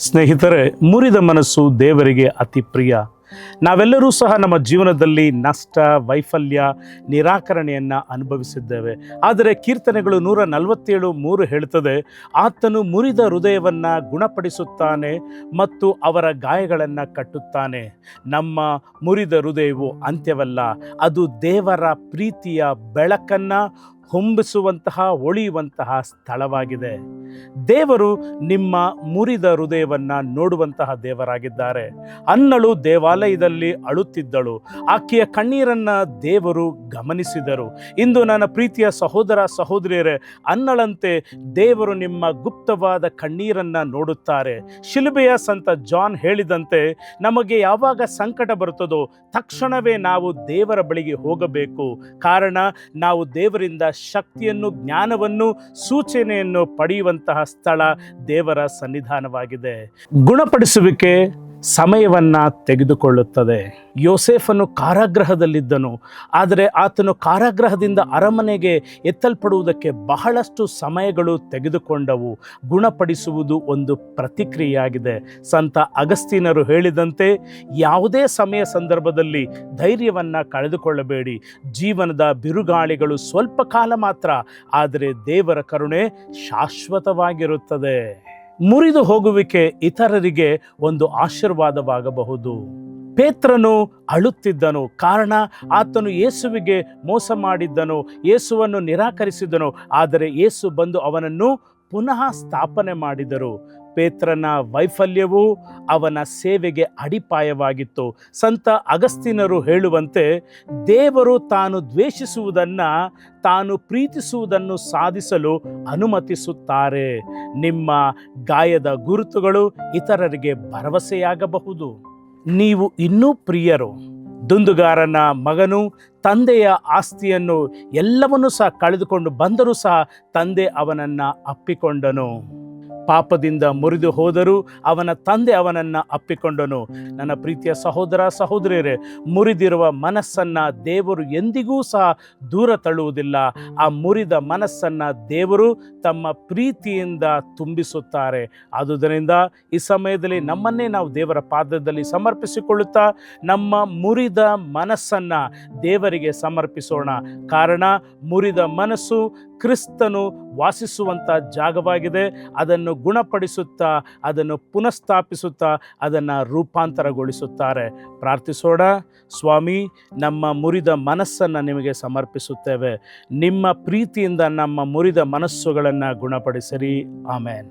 ಸ್ನೇಹಿತರೆ, ಮುರಿದ ಮನಸ್ಸು ದೇವರಿಗೆ ಅತಿ ಪ್ರಿಯ. ನಾವೆಲ್ಲರೂ ಸಹ ನಮ್ಮ ಜೀವನದಲ್ಲಿ ನಷ್ಟ, ವೈಫಲ್ಯ, ನಿರಾಕರಣೆಯನ್ನು ಅನುಭವಿಸಿದ್ದೇವೆ. ಆದರೆ ಕೀರ್ತನೆಗಳು 147:3 ಹೇಳ್ತದೆ, ಆತನು ಮುರಿದ ಹೃದಯವನ್ನು ಗುಣಪಡಿಸುತ್ತಾನೆ ಮತ್ತು ಅವರ ಗಾಯಗಳನ್ನು ಕಟ್ಟುತ್ತಾನೆ. ನಮ್ಮ ಮುರಿದ ಹೃದಯವು ಅಂತ್ಯವಲ್ಲ, ಅದು ದೇವರ ಪ್ರೀತಿಯ ಬೆಳಕನ್ನು ಹೊಂಬಿಸುವಂತಹ, ಹೊಳೆಯುವಂತಹ ಸ್ಥಳವಾಗಿದೆ. ದೇವರು ನಿಮ್ಮ ಮುರಿದ ಹೃದಯವನ್ನು ನೋಡುವಂತಹ ದೇವರಾಗಿದ್ದಾರೆ. ಅನ್ನಳು ದೇವಾಲಯದಲ್ಲಿ ಅಳುತ್ತಿದ್ದಳು, ಆಕೆಯ ಕಣ್ಣೀರನ್ನು ದೇವರು ಗಮನಿಸಿದರು. ಇಂದು ನನ್ನ ಪ್ರೀತಿಯ ಸಹೋದರ ಸಹೋದರಿಯರೇ, ಅನ್ನಳಂತೆ ದೇವರು ನಿಮ್ಮ ಗುಪ್ತವಾದ ಕಣ್ಣೀರನ್ನು ನೋಡುತ್ತಾರೆ. ಶಿಲುಬೆಯ ಸಂತ ಜಾನ್ ಹೇಳಿದಂತೆ, ನಮಗೆ ಯಾವಾಗ ಸಂಕಟ ಬರುತ್ತದೋ ತಕ್ಷಣವೇ ನಾವು ದೇವರ ಬಳಿಗೆ ಹೋಗಬೇಕು. ಕಾರಣ ನಾವು ದೇವರಿಂದ ಶಕ್ತಿಯನ್ನು, ಜ್ಞಾನವನ್ನು, ಸೂಚನೆಯನ್ನು ಪಡೆಯುವಂತಹ ಸ್ಥಳ ದೇವರ ಸನ್ನಿಧಾನವಾಗಿದೆ. ಗುಣಪಡಿಸುವಿಕೆ ಸಮಯವನ್ನು ತೆಗೆದುಕೊಳ್ಳುತ್ತದೆ. ಯೋಸೇಫನು ಕಾರಾಗೃಹದಲ್ಲಿದ್ದನು, ಆದರೆ ಆತನು ಕಾರಾಗೃಹದಿಂದ ಅರಮನೆಗೆ ಎತ್ತಲ್ಪಡುವುದಕ್ಕೆ ಬಹಳಷ್ಟು ಸಮಯಗಳು ತೆಗೆದುಕೊಂಡವು. ಗುಣಪಡಿಸುವುದು ಒಂದು ಪ್ರತಿಕ್ರಿಯೆಯಾಗಿದೆ. ಸಂತ ಅಗಸ್ತೀನರು ಹೇಳಿದಂತೆ, ಯಾವುದೇ ಸಮಯ ಸಂದರ್ಭದಲ್ಲಿ ಧೈರ್ಯವನ್ನು ಕಳೆದುಕೊಳ್ಳಬೇಡಿ. ಜೀವನದ ಬಿರುಗಾಳಿಗಳು ಸ್ವಲ್ಪ ಕಾಲ ಮಾತ್ರ, ಆದರೆ ದೇವರ ಕರುಣೆ ಶಾಶ್ವತವಾಗಿರುತ್ತದೆ. ಮುರಿದು ಹೋಗುವಿಕೆ ಇತರರಿಗೆ ಒಂದು ಆಶೀರ್ವಾದವಾಗಬಹುದು. ಪೇತ್ರನು ಅಳುತ್ತಿದ್ದನು, ಕಾರಣ ಆತನು ಯೇಸುವಿಗೆ ಮೋಸ ಮಾಡಿದ್ದನು, ಯೇಸುವನ್ನು ನಿರಾಕರಿಸಿದನು. ಆದರೆ ಯೇಸು ಬಂದು ಅವನನ್ನು ಪುನಃ ಸ್ಥಾಪನೆ ಮಾಡಿದರು. ಪೇತ್ರನ ವೈಫಲ್ಯವು ಅವನ ಸೇವೆಗೆ ಅಡಿಪಾಯವಾಗಿತ್ತು. ಸಂತ ಅಗಸ್ತೀನರು ಹೇಳುವಂತೆ, ದೇವರು ತಾನು ದ್ವೇಷಿಸುವುದನ್ನು, ತಾನು ಪ್ರೀತಿಸುವುದನ್ನು ಸಾಧಿಸಲು ಅನುಮತಿಸುತ್ತಾರೆ. ನಿಮ್ಮ ಗಾಯದ ಗುರುತುಗಳು ಇತರರಿಗೆ ಭರವಸೆಯಾಗಬಹುದು. ನೀವು ಇನ್ನೂ ಪ್ರಿಯರು. ದುಂದುಗಾರನ ಮಗನು ತಂದೆಯ ಆಸ್ತಿಯನ್ನು ಎಲ್ಲವನ್ನೂ ಸಹ ಕಳೆದುಕೊಂಡು ಬಂದರೂ ಸಹ ತಂದೆ ಅವನನ್ನು ಅಪ್ಪಿಕೊಂಡನು. ಪಾಪದಿಂದ ಮುರಿದು ಹೋದರೂ ಅವನ ತಂದೆ ಅವನನ್ನು ಅಪ್ಪಿಕೊಂಡನು. ನನ್ನ ಪ್ರೀತಿಯ ಸಹೋದರ ಸಹೋದರಿಯರೇ, ಮುರಿದಿರುವ ಮನಸ್ಸನ್ನು ದೇವರು ಎಂದಿಗೂ ಸಹ ದೂರ ತಳ್ಳುವುದಿಲ್ಲ. ಆ ಮುರಿದ ಮನಸ್ಸನ್ನು ದೇವರು ತಮ್ಮ ಪ್ರೀತಿಯಿಂದ ತುಂಬಿಸುತ್ತಾರೆ. ಆದುದರಿಂದ ಈ ಸಮಯದಲ್ಲಿ ನಮ್ಮನ್ನೇ ನಾವು ದೇವರ ಪಾದದಲ್ಲಿ ಸಮರ್ಪಿಸಿಕೊಳ್ಳುತ್ತಾ ನಮ್ಮ ಮುರಿದ ಮನಸ್ಸನ್ನು ದೇವರಿಗೆ ಸಮರ್ಪಿಸೋಣ. ಕಾರಣ ಮುರಿದ ಮನಸ್ಸು ಕ್ರಿಸ್ತನು ವಾಸಿಸುವಂಥ ಜಾಗವಾಗಿದೆ. ಅದನ್ನು ಗುಣಪಡಿಸುತ್ತಾ, ಅದನ್ನು ಪುನಃಸ್ಥಾಪಿಸುತ್ತಾ, ಅದನ್ನು ರೂಪಾಂತರಗೊಳಿಸುತ್ತಾರೆ. ಪ್ರಾರ್ಥಿಸೋಣ. ಸ್ವಾಮಿ, ನಮ್ಮ ಮುರಿದ ಮನಸ್ಸನ್ನು ನಿಮಗೆ ಸಮರ್ಪಿಸುತ್ತೇವೆ. ನಿಮ್ಮ ಪ್ರೀತಿಯಿಂದ ನಮ್ಮ ಮುರಿದ ಮನಸ್ಸುಗಳನ್ನು ಗುಣಪಡಿಸಿರಿ. ಆಮೇನ್.